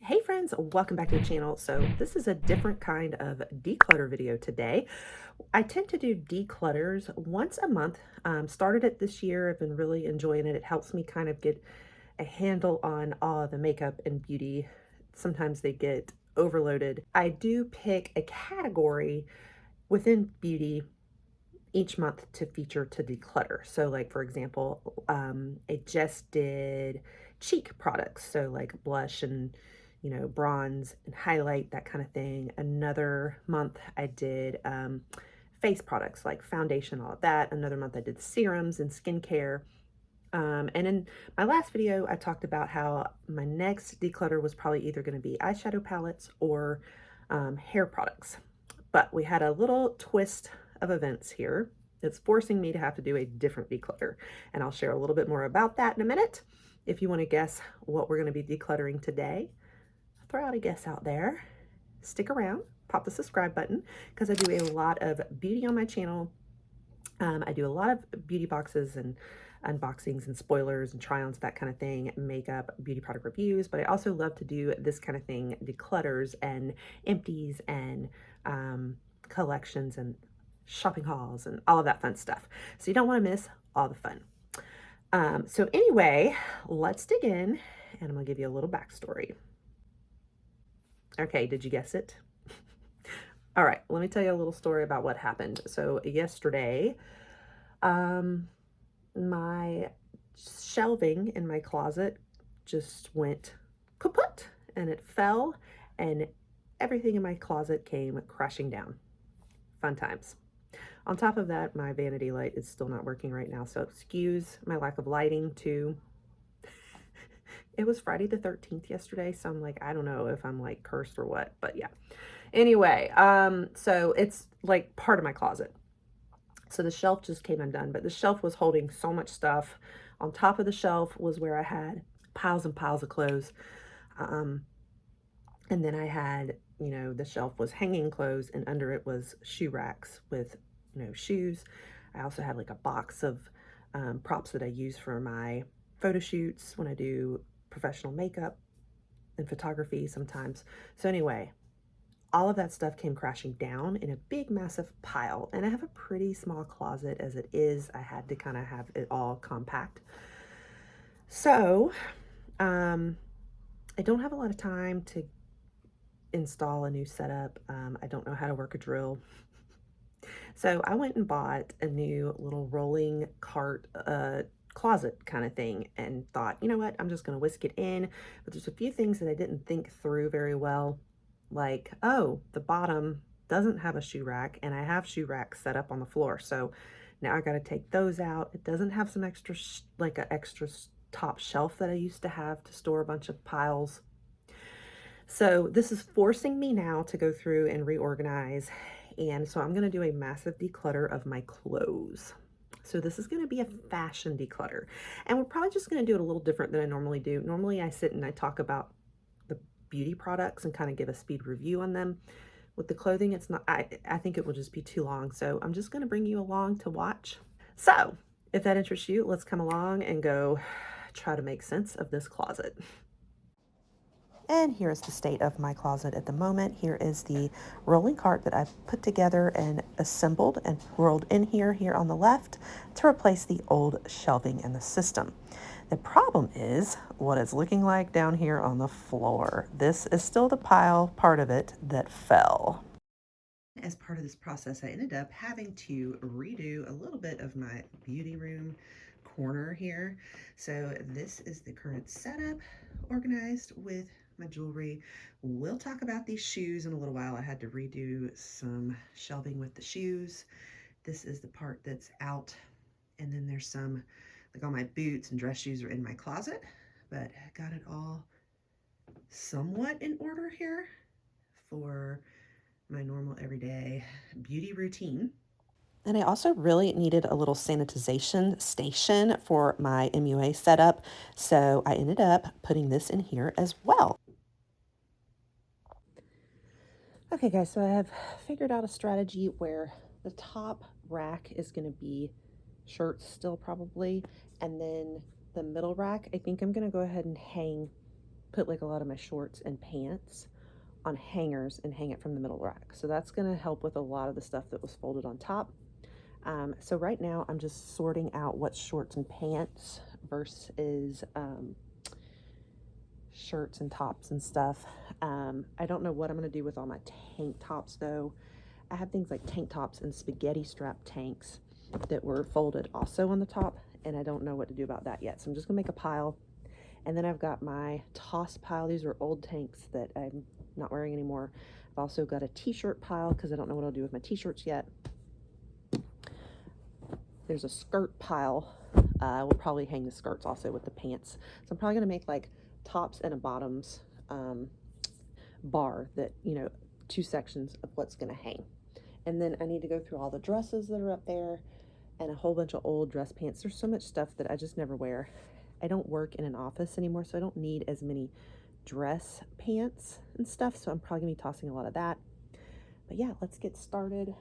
Hey friends, welcome back to the channel. So this is a different kind of declutter video today. I tend to do declutters once a month. Started it this year. I've been really enjoying it. It helps me kind of get a handle on all the makeup and beauty. Sometimes they get overloaded. I do pick a category within beauty each month to feature to declutter. So like for example, I just did cheek products. So like blush and bronze and highlight, that kind of thing. Another month I did face products like foundation, all of that. Another month I did serums and skincare. And in my last video, I talked about how my next declutter was probably either going to be eyeshadow palettes or hair products. But we had a little twist of events here that's forcing me to have to do a different declutter. And I'll share a little bit more about that in a minute. If you want to guess what we're going to be decluttering today, throw out a guess out there. Stick around, pop the subscribe button, because I do a lot of beauty on my channel. I do a lot of beauty boxes and unboxings and spoilers and try-ons, that kind of thing, makeup, beauty product reviews, but I also love to do this kind of thing, declutters and empties and collections and shopping hauls and all of that fun stuff. So you don't want to miss all the fun. So anyway, let's dig in and I'm gonna give you a little backstory. Okay, did you guess it? All right, let me tell you a little story about what happened. So yesterday, my shelving in my closet just went kaput and it fell and everything in my closet came crashing down. Fun times. On top of that, my vanity light is still not working right now, so excuse my lack of lighting too. It was Friday the 13th yesterday, so I'm like, I don't know if I'm like cursed or what, but yeah. Anyway, so it's like part of my closet. So the shelf just came undone, but the shelf was holding so much stuff. On top of the shelf was where I had piles and piles of clothes. And then I had, the shelf was hanging clothes and under it was shoe racks with, shoes. I also had like a box of props that I use for my photo shoots when I do professional makeup and photography sometimes. So anyway, all of that stuff came crashing down in a big massive pile, and I have a pretty small closet as it is. I had to kind of have it all compact. So I don't have a lot of time to install a new setup. I don't know how to work a drill. So I went and bought a new little rolling cart closet kind of thing and thought, you know what, I'm just going to whisk it in. But there's a few things that I didn't think through very well. Like, oh, the bottom doesn't have a shoe rack and I have shoe racks set up on the floor. So now I got to take those out. It doesn't have some extra, like an extra top shelf that I used to have to store a bunch of piles. So this is forcing me now to go through and reorganize. And so I'm going to do a massive declutter of my clothes. So this is going to be a fashion declutter. And we're probably just going to do it a little different than I normally do. Normally I sit and I talk about the beauty products and kind of give a speed review on them. With the clothing, it's not, I think it will just be too long. So I'm just going to bring you along to watch. So if that interests you, let's come along and go try to make sense of this closet. And here's the state of my closet at the moment. Here is the rolling cart that I've put together and assembled and rolled in here on the left to replace the old shelving in the system. The problem is what it's looking like down here on the floor. This is still the pile part of it that fell. As part of this process, I ended up having to redo a little bit of my beauty room corner here. So this is the current setup, organized with my jewelry. We'll talk about these shoes in a little while. I had to redo some shelving with the shoes. This is the part that's out. And then there's some, like all my boots and dress shoes are in my closet, but I got it all somewhat in order here for my normal everyday beauty routine. And I also really needed a little sanitization station for my MUA setup, so I ended up putting this in here as well. Okay guys, so I have figured out a strategy where the top rack is going to be shirts still probably, and then the middle rack, I think I'm going to go ahead and hang put like a lot of my shorts and pants on hangers and hang it from the middle rack. So that's going to help with a lot of the stuff that was folded on top. So right now I'm just sorting out what's shorts and pants versus shirts and tops and stuff. I don't know what I'm going to do with all my tank tops though. I have things like tank tops and spaghetti strap tanks that were folded also on the top, and I don't know what to do about that yet. So I'm just gonna make a pile. And then I've got my toss pile. These are old tanks that I'm not wearing anymore. I've also got a t-shirt pile because I don't know what I'll do with my t-shirts yet. There's a skirt pile. We'll probably hang the skirts also with the pants. So I'm probably gonna make like tops and a bottoms bar that, you know, 2 sections of what's gonna hang. And then I need to go through all the dresses that are up there and a whole bunch of old dress pants. There's so much stuff that I just never wear. I don't work in an office anymore, so I don't need as many dress pants and stuff, so I'm probably gonna be tossing a lot of that. But yeah, let's get started.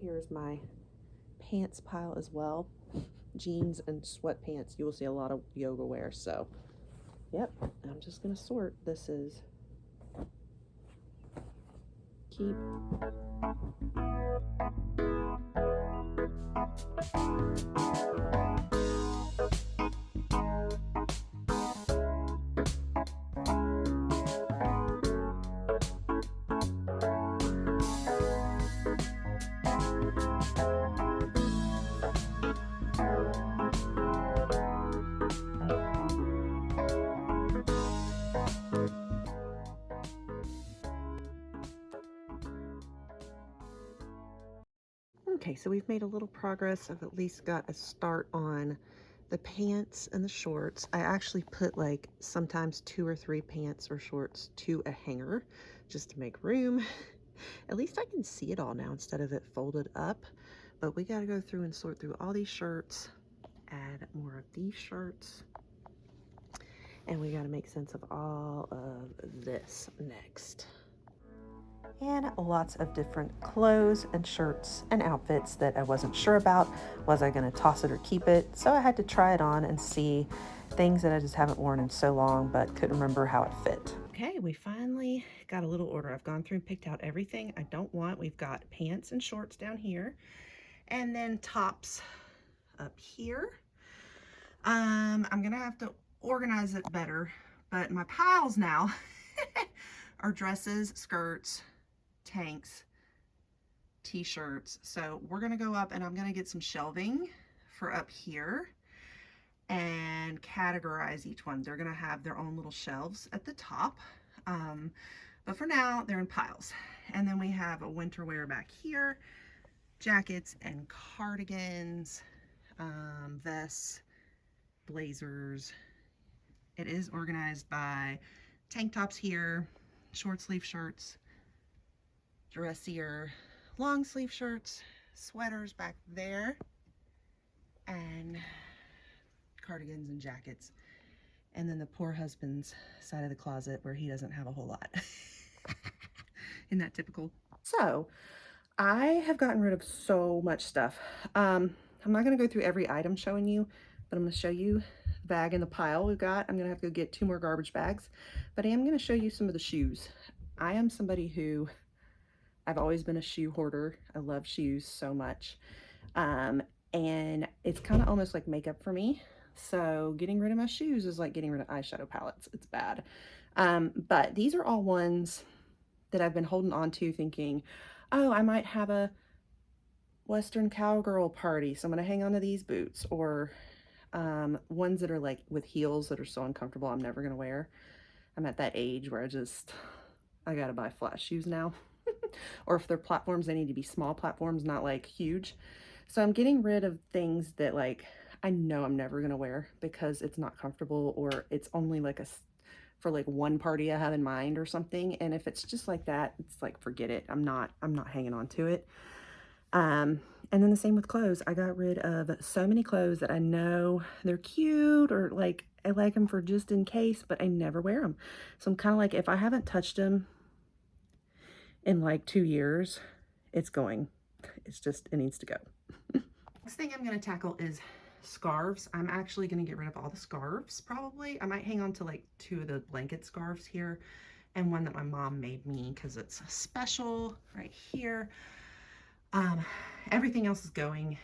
Here's my pants pile as well. Jeans and sweatpants. You will see a lot of yoga wear, so yep, I'm just gonna sort. This is keep. Okay, so we've made a little progress. I've at least got a start on the pants and the shorts. I actually put like sometimes 2 or 3 pants or shorts to a hanger just to make room. At least I can see it all now instead of it folded up. But we got to go through and sort through all these shirts, add more of these shirts, and we got to make sense of all of this next. And lots of different clothes and shirts and outfits that I wasn't sure about. Was I going to toss it or keep it? So I had to try it on and see things that I just haven't worn in so long but couldn't remember how it fit. Okay, we finally got a little order. I've gone through and picked out everything I don't want. We've got pants and shorts down here and then tops up here. I'm going to have to organize it better, but my piles now are dresses, skirts, tanks, t-shirts. So we're gonna go up and I'm gonna get some shelving for up here and categorize each one. They're gonna have their own little shelves at the top, but for now they're in piles. And then we have a winter wear back here, jackets and cardigans, vests, blazers. It is organized by tank tops here, short sleeve shirts, dressier long sleeve shirts, sweaters back there, and cardigans and jackets. And then the poor husband's side of the closet where he doesn't have a whole lot. Isn't that typical? So I have gotten rid of so much stuff. I'm not going to go through every item showing you, but I'm going to show you the bag and the pile we've got. I'm going to have to go get 2 more garbage bags, but I am going to show you some of the shoes. I am somebody who I've always been a shoe hoarder. I love shoes so much. And it's kind of almost like makeup for me. So getting rid of my shoes is like getting rid of eyeshadow palettes. It's bad. But these are all ones that I've been holding on to thinking, oh, I might have a Western cowgirl party, so I'm going to hang on to these boots. Or ones that are like with heels that are so uncomfortable I'm never going to wear. I'm at that age where I got to buy flat shoes now. Or if they're platforms, they need to be small platforms, not like huge. So I'm getting rid of things that like I know I'm never gonna wear because it's not comfortable, or it's only like for like one party I have in mind or something. And if it's just like that, it's like forget it. I'm not hanging on to it. And then the same with clothes. I got rid of so many clothes that I know they're cute or like I like them for just in case, but I never wear them. So I'm kind of like, if I haven't touched them in like 2 years, it needs to go. Next thing I'm going to tackle is scarves. I'm actually going to get rid of all the scarves probably. I might hang on to like 2 of the blanket scarves here and one that my mom made me because it's special right here. Everything else is going,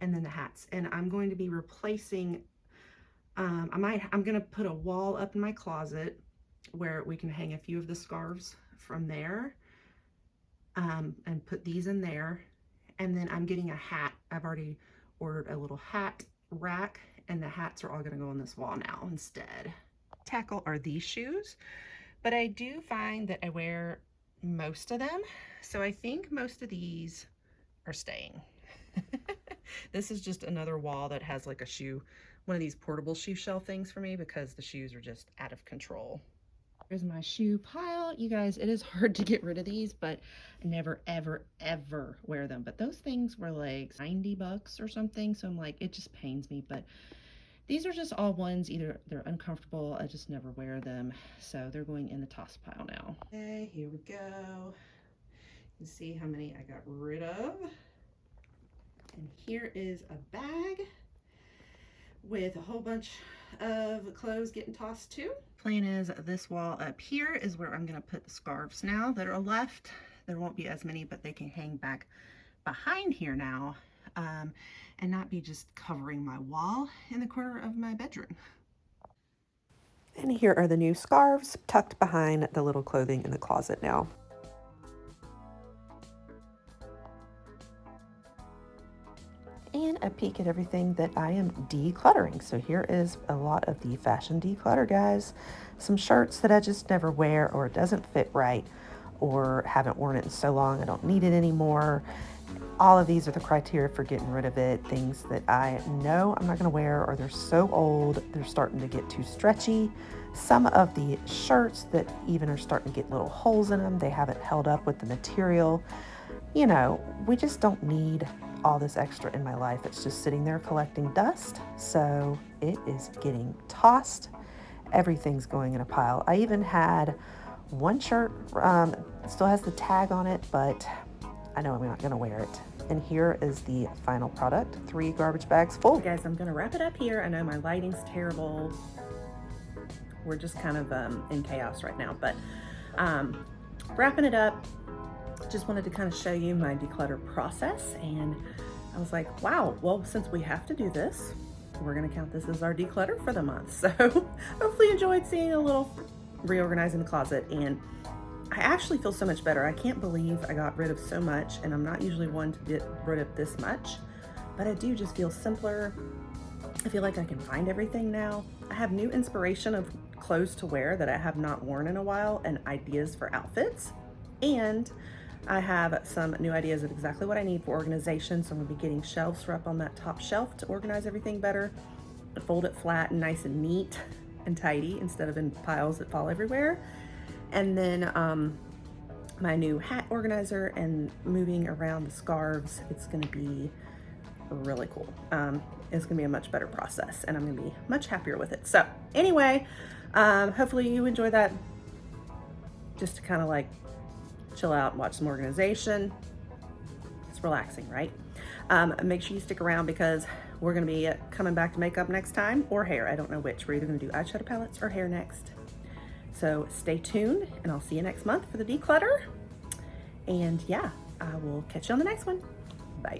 and then the hats. And I'm going to be replacing, I'm going to put a wall up in my closet where we can hang a few of the scarves from there, and put these in there. And then I'm getting a hat. I've already ordered a little hat rack, and the hats are all going to go on this wall now instead. Tackle are these shoes, but I do find that I wear most of them, so I think most of these are staying. This is just another wall that has like a shoe, one of these portable shoe shelf things for me because the shoes are just out of control. Here's my shoe pile. You guys, it is hard to get rid of these, but I never, ever, ever wear them. But those things were like 90 bucks or something. So I'm like, it just pains me. But these are just all ones, either they're uncomfortable, I just never wear them. So they're going in the toss pile now. Okay, here we go. You see how many I got rid of. And here is a bag with a whole bunch of clothes getting tossed too. Plan is this wall up here is where I'm going to put the scarves now that are left. There won't be as many, but they can hang back behind here now, and not be just covering my wall in the corner of my bedroom. And here are the new scarves tucked behind the little clothing in the closet now. And a peek at everything that I am decluttering. So here is a lot of the fashion declutter, guys. Some shirts that I just never wear, or it doesn't fit right, or haven't worn it in so long I don't need it anymore. All of these are the criteria for getting rid of it. Things that I know I'm not going to wear, or they're so old they're starting to get too stretchy. Some of the shirts that even are starting to get little holes in them, they haven't held up with the material. You know, we just don't need all this extra in my life. It's just sitting there collecting dust. So it is getting tossed. Everything's going in a pile. I even had one shirt, still has the tag on it, but I know I'm not going to wear it. And here is the final product, 3 garbage bags full. Guys, I'm going to wrap it up here. I know my lighting's terrible. We're just kind of in chaos right now, but wrapping it up. Just wanted to kind of show you my declutter process, and I was like, wow, well, since we have to do this, we're going to count this as our declutter for the month. So hopefully you enjoyed seeing a little reorganizing the closet, and I actually feel so much better. I can't believe I got rid of so much, and I'm not usually one to get rid of this much, but I do just feel simpler. I feel like I can find everything now. I have new inspiration of clothes to wear that I have not worn in a while, and ideas for outfits, and I have some new ideas of exactly what I need for organization. So I'm gonna be getting shelves for up on that top shelf to organize everything better, fold it flat and nice and neat and tidy instead of in piles that fall everywhere. And then my new hat organizer and moving around the scarves, it's gonna be really cool. It's gonna be a much better process, and I'm gonna be much happier with it. So anyway, hopefully you enjoy that, just to kind of like chill out and watch some organization. It's relaxing, right? Make sure you stick around because we're going to be coming back to makeup next time, or hair. I don't know which. We're either going to do eyeshadow palettes or hair next. So stay tuned, and I'll see you next month for the declutter. And yeah, I will catch you on the next one. Bye.